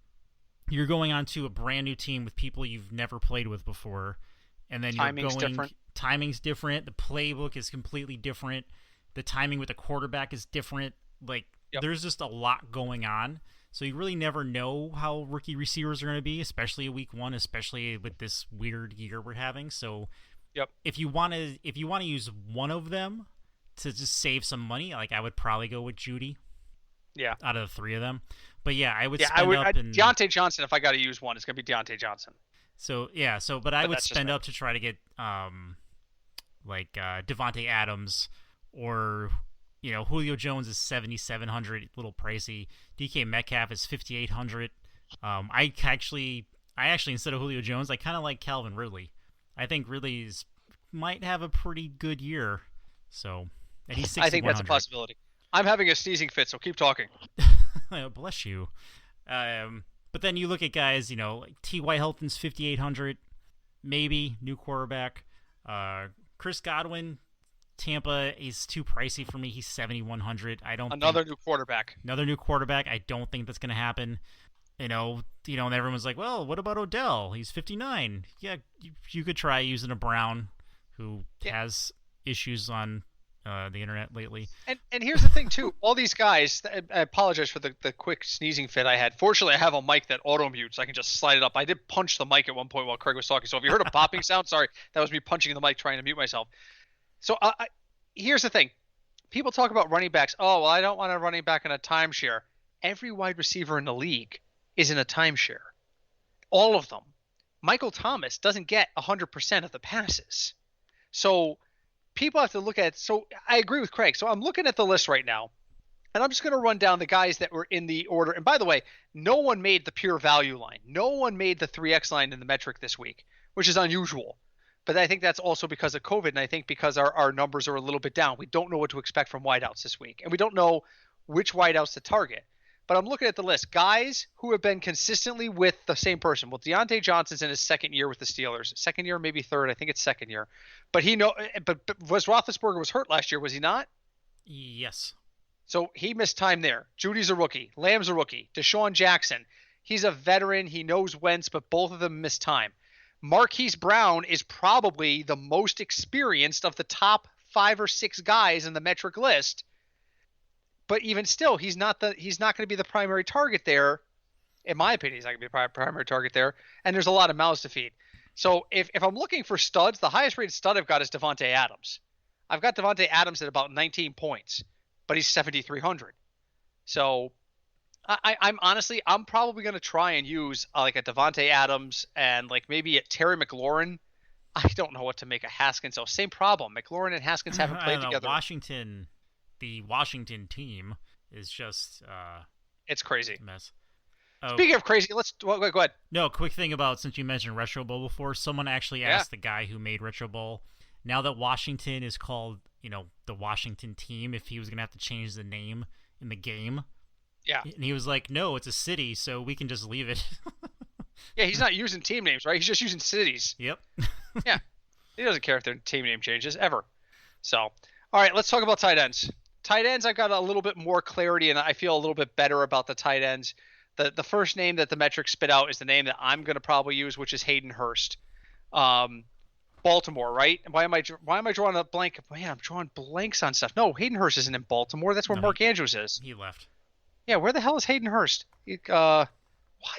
B: you're going onto a brand new team with people you've never played with before, and then timing's different, the playbook is completely different, the timing with the quarterback is different. There's just a lot going on, so you really never know how rookie receivers are going to be, especially week 1, especially with this weird year we're having. So if you want to use one of them to just save some money, I would probably go with Jeudy.
A: Yeah,
B: out of the 3 of them, but I would spend up.
A: Deontay Johnson, if I got to use one, it's gonna be Deontay Johnson.
B: But I would spend up to try to get Devontae Adams or Julio Jones is 7,700, a little pricey. DK Metcalf is 5,800. I actually instead of Julio Jones, I kind of like Calvin Ridley. I think Ridley might have a pretty good year. So and he's 6,100.
A: I think that's a possibility. I'm having a sneezing fit, so keep talking.
B: Bless you. But then you look at guys, T.Y. Hilton's 5,800, maybe, new quarterback. Chris Godwin, Tampa is too pricey for me. He's 7,100.
A: Another new quarterback.
B: Another new quarterback. I don't think that's going to happen. And everyone's like, well, what about Odell? He's 59. Yeah, you could try using a Brown who has issues on the internet lately.
A: And here's the thing, too. All these guys, I apologize for the quick sneezing fit I had. Fortunately, I have a mic that auto-mutes, so I can just slide it up. I did punch the mic at one point while Craig was talking, so if you heard a popping sound, sorry, that was me punching the mic trying to mute myself. So here's the thing. People talk about running backs. Oh, well, I don't want a running back in a timeshare. Every wide receiver in the league is in a timeshare. All of them. Michael Thomas doesn't get 100% of the passes. So people have to look at – so I agree with Craig. So I'm looking at the list right now, and I'm just going to run down the guys that were in the order. And by the way, no one made the pure value line. No one made the 3X line in the metric this week, which is unusual. But I think that's also because of COVID, and I think because our numbers are a little bit down. We don't know what to expect from wideouts this week, and we don't know which wideouts to target. But I'm looking at the list. Guys who have been consistently with the same person. Well, Deontay Johnson's in his second year with the Steelers. Second year, maybe third. I think it's second year. But but was Roethlisberger was hurt last year, was he not?
B: Yes.
A: So he missed time there. Judy's a rookie. Lamb's a rookie. Deshaun Jackson. He's a veteran. He knows Wentz, but both of them missed time. Marquise Brown is probably the most experienced of the top 5 or 6 guys in the metric list. But even still, he's not going to be the primary target there. In my opinion, he's not going to be the primary target there. And there's a lot of mouths to feed. So if I'm looking for studs, the highest rated stud I've got is Devontae Adams. I've got Devontae Adams at about 19 points, but he's 7,300. So I'm probably going to try and use like a Devontae Adams and like maybe a Terry McLaurin. I don't know what to make of Haskins. So same problem. McLaurin and Haskins haven't played together.
B: The Washington team is just
A: it's crazy.
B: A mess.
A: Speaking of crazy, go ahead.
B: No, quick thing about, since you mentioned Retro Bowl before, someone actually asked the guy who made Retro Bowl, now that Washington is called, the Washington team, if he was going to have to change the name in the game.
A: Yeah.
B: And he was like, no, it's a city, so we can just leave it.
A: Yeah, he's not using team names, right? He's just using cities.
B: Yep.
A: Yeah. He doesn't care if their team name changes, ever. So, all right, let's talk about tight ends. Tight ends, I've got a little bit more clarity, and I feel a little bit better about the tight ends. The first name that the metrics spit out is the name that I'm going to probably use, which is Hayden Hurst. Baltimore, right? Why am I drawing a blank? Man, I'm drawing blanks on stuff. No, Hayden Hurst isn't in Baltimore. That's where Mark Andrews is.
B: He left.
A: Yeah, where the hell is Hayden Hurst? Why?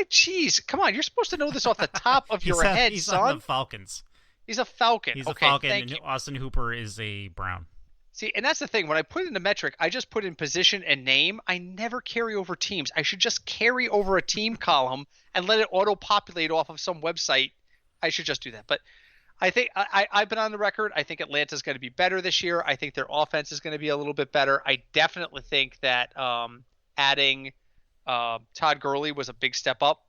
A: Jeez, come on! You're supposed to know this off the top of your head,
B: he's
A: son.
B: On the Falcons.
A: He's a Falcon.
B: He's a Falcon, and Austin Hooper is a Brown.
A: See, and that's the thing. When I put in the metric, I just put in position and name. I never carry over teams. I should just carry over a team column and let it auto-populate off of some website. I should just do that. But I think I've been on the record. I think Atlanta's going to be better this year. I think their offense is going to be a little bit better. I definitely think that adding Todd Gurley was a big step up.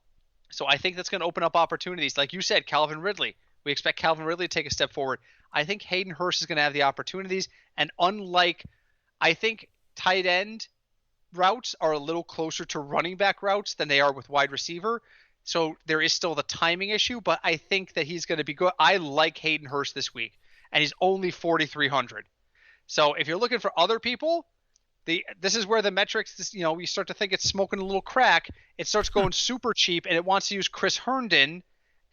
A: So I think that's going to open up opportunities. Like you said, Calvin Ridley. We expect Calvin Ridley to take a step forward. I think Hayden Hurst is going to have the opportunities. And unlike, I think tight end routes are a little closer to running back routes than they are with wide receiver. So there is still the timing issue, but I think that he's going to be good. I like Hayden Hurst this week, and he's only 4,300. So if you're looking for other people, this is where the metrics, you start to think it's smoking a little crack. It starts going super cheap, and it wants to use Chris Herndon.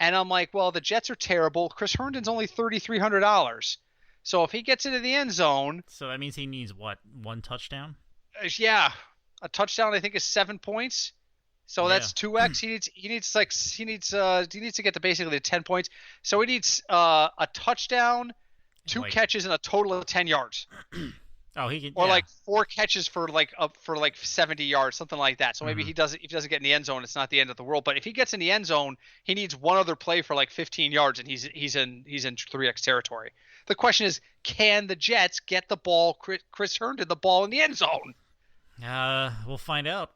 A: And I'm like, well, the Jets are terrible. Chris Herndon's only $3,300. So if he gets into the end zone.
B: So that means he needs what? 1 touchdown?
A: Yeah. A touchdown, I think, is 7 points. So that's 2x. He needs to get to basically 10 points. So he needs a touchdown, 2 catches, and a total of 10 yards.
B: Oh, he can.
A: Or like 4 catches for 70 yards, something like that. So maybe if he doesn't get in the end zone, it's not the end of the world. But if he gets in the end zone, he needs one other play for 15 yards, and he's in 3x territory. The question is, can the Jets get the ball, Chris Herndon, the ball in the end zone?
B: We'll find out.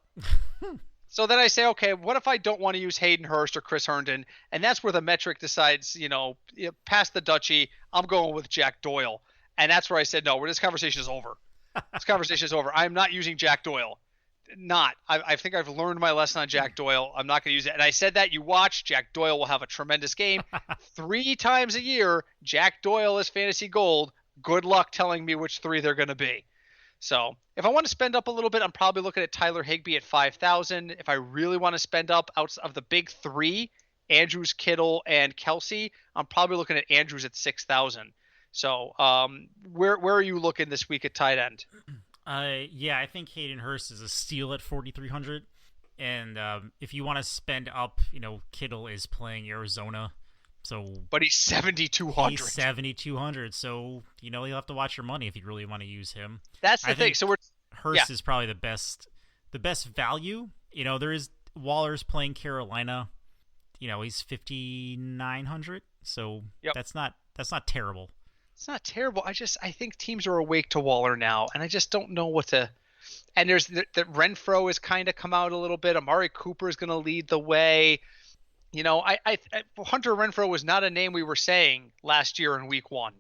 A: So then I say, okay, what if I don't want to use Hayden Hurst or Chris Herndon? And that's where the metric decides, past the Dutchie, I'm going with Jack Doyle. And that's where I said, no, this conversation is over. This conversation is over. I'm not using Jack Doyle. I think I've learned my lesson on Jack Doyle. I'm not going to use it. And I said that. You watch, Jack Doyle will have a tremendous game. 3 times a year, Jack Doyle is fantasy gold. Good luck telling me which 3 they're going to be. So if I want to spend up a little bit, I'm probably looking at Tyler Higbee at 5,000. If I really want to spend up out of the big 3, Andrews, Kittle, and Kelsey, I'm probably looking at Andrews at 6,000. So where are you looking this week at tight end?
B: Yeah, I think Hayden Hurst is a steal at 4,300. And if you want to spend up, Kittle is playing Arizona.
A: But he's 7,200.
B: He's 7,200. So, you'll have to watch your money if you really want to use him.
A: That's the thing. So
B: Hurst is probably the best value. There is Waller's playing Carolina. He's 5,900. So that's not terrible.
A: It's not terrible. I think teams are awake to Waller now, and I just don't know what to. And there's the Renfro has kind of come out a little bit. Amari Cooper is going to lead the way. Hunter Renfro was not a name we were saying last year in week 1.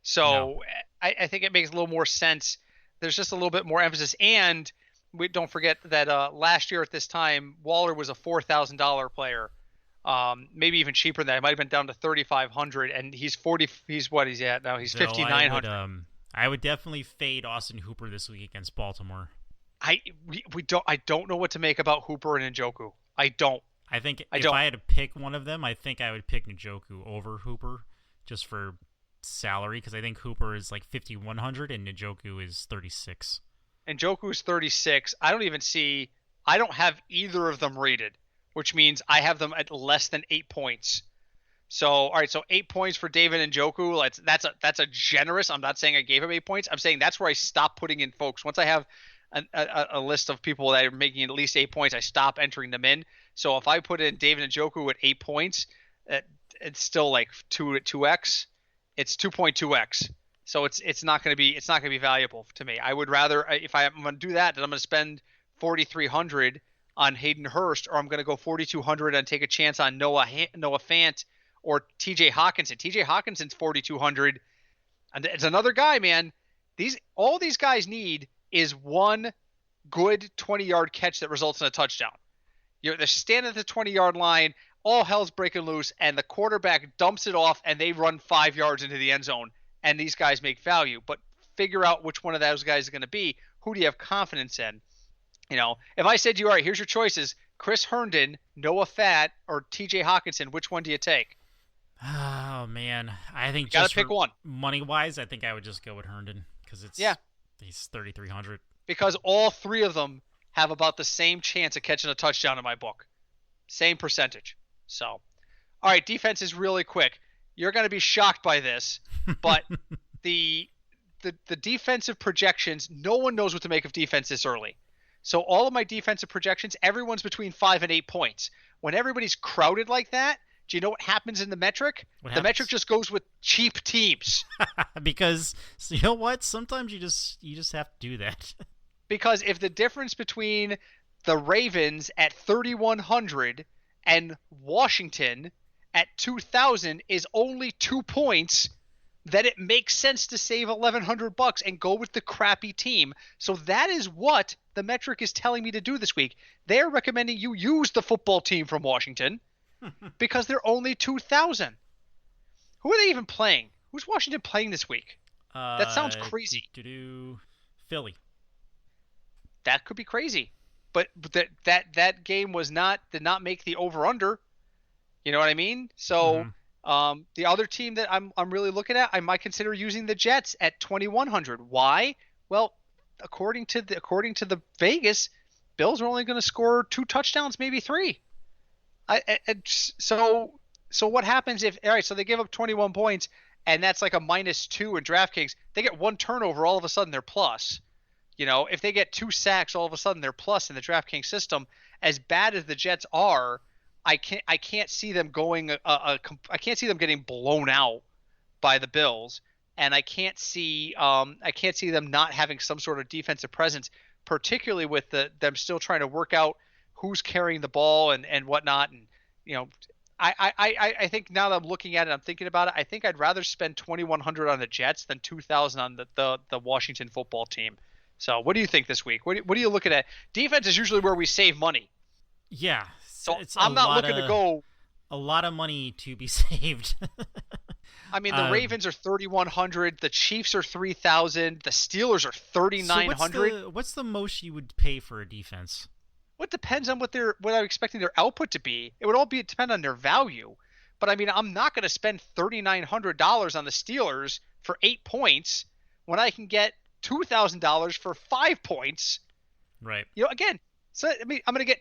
A: So no. I think it makes a little more sense. There's just a little bit more emphasis. And we don't forget that last year at this time, Waller was a $4,000 player. Maybe even cheaper than that. It might have been down to 3,500, and he's 40. He's what he's at now. He's 5,900.
B: I would definitely fade Austin Hooper this week against Baltimore.
A: I don't know what to make about Hooper and Njoku. I don't.
B: I think if I had to pick one of them, I think I would pick Njoku over Hooper just for salary, because I think Hooper is like 5,100 and Njoku is 36.
A: Njoku is 36. I don't have either of them rated, which means I have them at less than 8 points. So, all right, so 8 points for David Njoku. That's a generous. I'm not saying I gave him 8 points. I'm saying that's where I stop putting in folks. Once I have a list of people that are making at least 8 points, I stop entering them in. So if I put in David Njoku at 8 points, it's still like 2x. It's 2.2x. So it's not going to be valuable to me. I would rather, if I'm going to do that, then I'm going to spend 4,300 on Hayden Hurst, or I'm going to go 4,200 and take a chance on Noah Fant or T.J. Hawkinson. T.J. Hawkinson's 4,200. And it's another guy, man. All these guys need is one good 20-yard catch that results in a touchdown. They're standing at the 20-yard line, all hell's breaking loose, and the quarterback dumps it off, and they run 5 yards into the end zone, and these guys make value. But figure out which one of those guys is going to be. Who do you have confidence in? If I said to you, all right, here's your choices, Chris Herndon, Noah Fant, or T.J. Hawkinson, which one do you take?
B: Oh, man. I think
A: you got to pick one.
B: Money-wise, I think I would just go with Herndon, because he's 3,300.
A: Because all 3 of them have about the same chance of catching a touchdown in my book. Same percentage. So, all right, defense is really quick. You're going to be shocked by this, but the defensive projections, no one knows what to make of defense this early. So all of my defensive projections, everyone's between 5 and 8 points. When everybody's crowded like that, do you know what happens in the metric? The metric just goes with cheap teams.
B: Because you know what? Sometimes you just have to do that.
A: Because if the difference between the Ravens at 3,100 and Washington at 2,000 is only 2 points, then it makes sense to save $1,100 and go with the crappy team. So that is what the metric is telling me to do this week. They're recommending you use the football team from Washington because they're only 2,000. Who are they even playing? Who's Washington playing this week? That sounds crazy.
B: Philly.
A: That could be crazy, but that game did not make the over/under. You know what I mean? So the other team that I'm really looking at, I might consider using the Jets at 2,100. Why? Well, according to the Vegas, Bills are only going to score 2 touchdowns, maybe 3. So what happens if, all right, so they give up 21 points and that's like a -2 in DraftKings. They get 1 turnover, all of a sudden they're plus. If they get 2 sacks, all of a sudden they're plus in the DraftKings system. As bad as the Jets are, I can't see them going. I can't see them getting blown out by the Bills, and I can't see them not having some sort of defensive presence, particularly with them still trying to work out who's carrying the ball and whatnot. And I think now that I'm looking at it, I'm thinking about it. I think I'd rather spend 2,100 on the Jets than 2,000 on the Washington football team. So what do you think this week? What are you looking at? Defense is usually where we save money.
B: Yeah.
A: So I'm not looking to go.
B: A lot of money to be saved.
A: I mean, the Ravens are 3,100. The Chiefs are 3,000. The Steelers are 3,900.
B: So what's the most you would pay for a defense?
A: Well, it depends on what I'm expecting their output to be. It would all depend on their value. But I mean, I'm not going to spend $3,900 on the Steelers for 8 points when I can get $2,000 for 5 points.
B: Right.
A: Again, so I mean, I'm going to get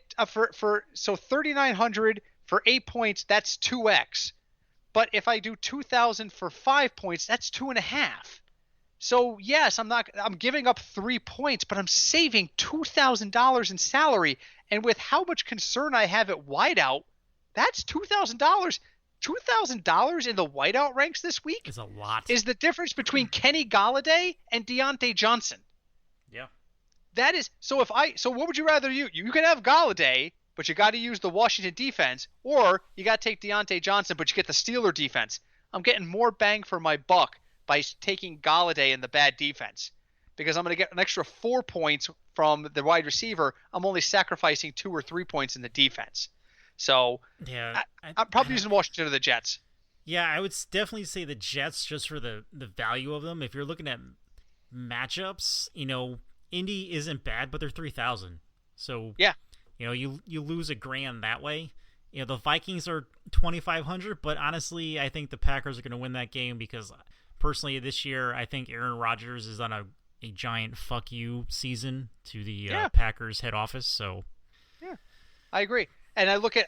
A: so 3,900 for 8 points. That's 2x. But if I do 2,000 for 5 points, that's 2.5. So yes, I'm giving up 3 points, but I'm saving $2,000 in salary. And with how much concern I have at wideout, that's $2,000. $2,000 in the wideout ranks this week
B: is a lot.
A: Is the difference between Kenny Golladay and Deontay Johnson.
B: Yeah.
A: That is so. So what would you rather use? You can have Golladay, but you got to use the Washington defense, or you got to take Deontay Johnson, but you get the Steeler defense. I'm getting more bang for my buck by taking Golladay in the bad defense, because I'm going to get an extra 4 points from the wide receiver. I'm only sacrificing 2 or 3 points in the defense. So
B: yeah,
A: I'm probably using Washington or the Jets.
B: Yeah, I would definitely say the Jets just for the value of them. If you're looking at matchups, Indy isn't bad, but they're 3,000. So
A: yeah,
B: you lose $1,000 that way. The Vikings are 2,500, but honestly, I think the Packers are going to win that game because personally this year, I think Aaron Rodgers is on a giant fuck you season to the Packers head office. So
A: yeah, I agree. And I look at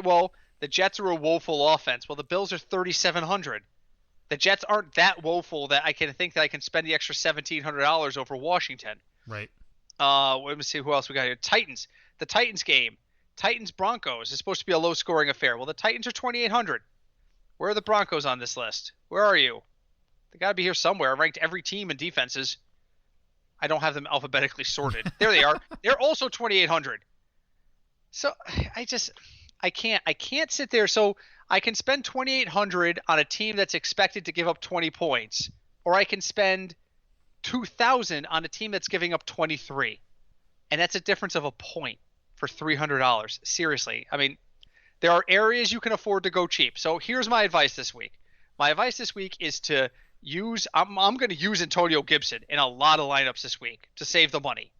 A: well, the Jets are a woeful offense. Well, the Bills are 3,700. The Jets aren't that woeful that I can think that I can spend the extra $1,700 over Washington.
B: Right.
A: Let me see who else we got here. Titans. The Titans game. Titans Broncos is supposed to be a low scoring affair. Well, the Titans are 2,800. Where are the Broncos on this list? Where are you? They got to be here somewhere. I ranked every team in defenses. I don't have them alphabetically sorted. There they are. They're also 2,800. So I can't sit there. So I can spend 2,800 on a team that's expected to give up 20 points, or I can spend 2,000 on a team that's giving up 23, and that's a difference of a point for $300. Seriously, I mean, there are areas you can afford to go cheap. So here's my advice this week. My advice this week is to use. I'm going to use Antonio Gibson in a lot of lineups this week to save the money.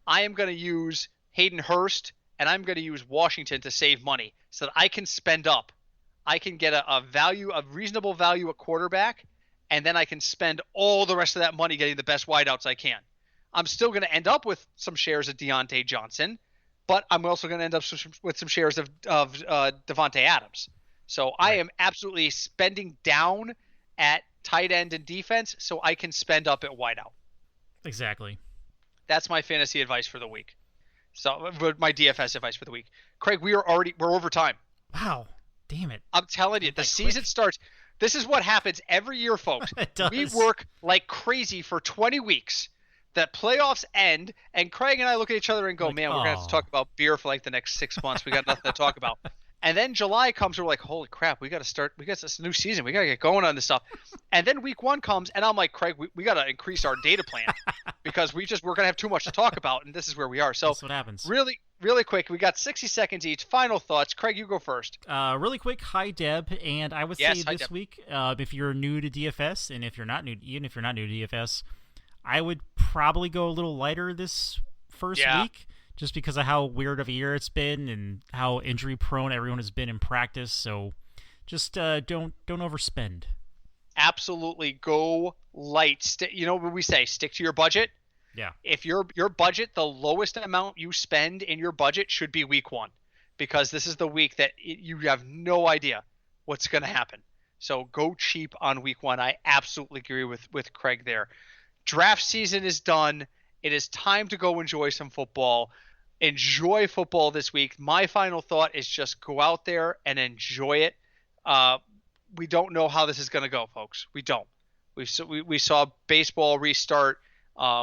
A: I am going to use Hayden Hurst. And I'm going to use Washington to save money so that I can spend up. I can get a reasonable value at quarterback, and then I can spend all the rest of that money getting the best wideouts I can. I'm still going to end up with some shares of Deontay Johnson, but I'm also going to end up with some shares of Devontae Adams. So I am absolutely spending down at tight end and defense so I can spend up at wideout.
B: Exactly.
A: That's my fantasy advice for the week. So my DFS advice for the week. Craig, we're over time.
B: Wow. Damn it.
A: I'm telling you, the season starts. This is what happens every year, folks.
B: It does.
A: We work like crazy for 20 weeks. The playoffs end, and Craig and I look at each other and go, man, we're going to have to talk about beer for like the next 6 months. We got nothing to talk about. And then July comes, we're like, holy crap, we got to start. We got this new season. We got to get going on this stuff. And then week 1 comes, and I'm like, Craig, we got to increase our data plan because we're going to have too much to talk about, and this is where we are. So
B: that's what happens.
A: Really, really quick, we got 60 seconds each. Final thoughts. Craig, you go first.
B: Really quick, hi Deb, and I would say this week, if you're new to DFS, and if you're not new, even if you're not new to DFS, I would probably go a little lighter this first week. Just because of how weird of a year it's been and how injury prone everyone has been in practice, so just don't overspend.
A: Absolutely, go light. You know what we say? Stick to your budget.
B: Yeah.
A: If your budget, the lowest amount you spend in your budget should be week 1, because this is the week that you have no idea what's going to happen. So go cheap on week 1. I absolutely agree with Craig there. Draft season is done. It is time to go enjoy some football. Enjoy football this week. My final thought is just go out there and enjoy it. We don't know how this is going to go, folks. We don't. We saw baseball restart.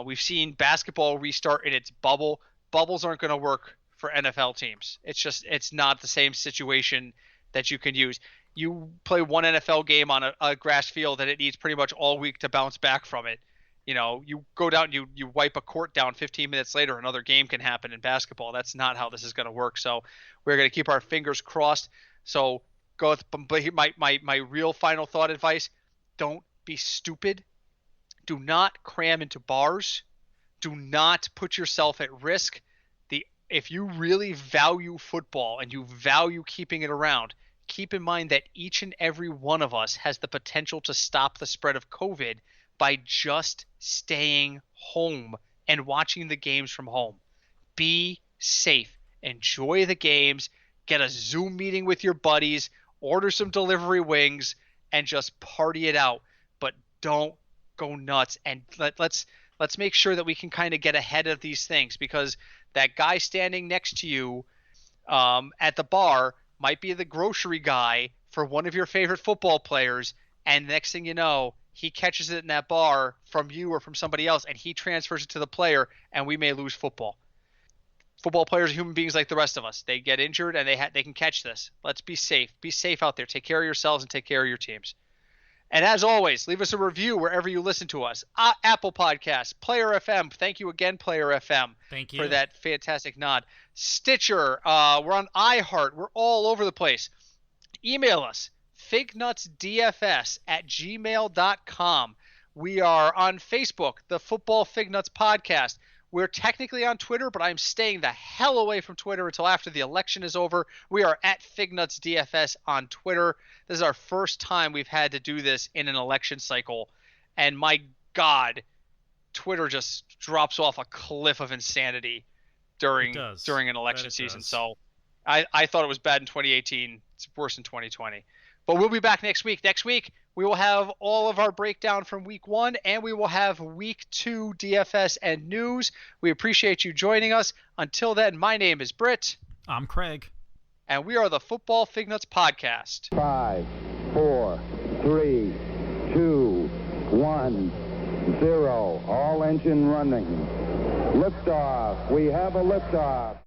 A: We've seen basketball restart in its bubble. Bubbles aren't going to work for NFL teams. It's not the same situation that you can use. You play one NFL game on a grass field and it needs pretty much all week to bounce back from it. You go down, you wipe a court down 15 minutes later, another game can happen in basketball. That's not how this is going to work. So we're going to keep our fingers crossed. So go with my real final thought advice. don't be stupid. Do not cram into bars. Do not put yourself at risk. If you really value football and you value keeping it around, keep in mind that each and every one of us has the potential to stop the spread of COVID by just staying home and watching the games from home. Be safe. Enjoy the games. Get a Zoom meeting with your buddies. Order some delivery wings and just party it out. But don't go nuts. And let's make sure that we can kind of get ahead of these things, because that guy standing next to you at the bar might be the grocery guy for one of your favorite football players, and next thing you know, he catches it in that bar from you or from somebody else, and he transfers it to the player, and we may lose football. Football players are human beings like the rest of us. They get injured, and they can catch this. Let's be safe. Be safe out there. Take care of yourselves and take care of your teams. And as always, leave us a review wherever you listen to us. Apple Podcasts, Player FM. Thank you again, Player FM.
B: Thank you
A: for that fantastic nod. Stitcher. We're on iHeart. We're all over the place. Email us, fignutsdfs@gmail.com. We are on Facebook, the Football Fignuts Podcast. We're technically on Twitter, but I'm staying the hell away from Twitter until after the election is over. We are at FignutsDFS on Twitter. This is our first time we've had to do this in an election cycle. And my God, Twitter just drops off a cliff of insanity during an election season. So I thought it was bad in 2018. It's worse in 2020. But we'll be back next week. Next week, we will have all of our breakdown from week 1, and we will have week 2 DFS and news. We appreciate you joining us. Until then, my name is Britt.
B: I'm Craig.
A: And we are the Football Fignuts Podcast.
C: 5, 4, 3, 2, 1, 0. All engine running. Liftoff. We have a liftoff.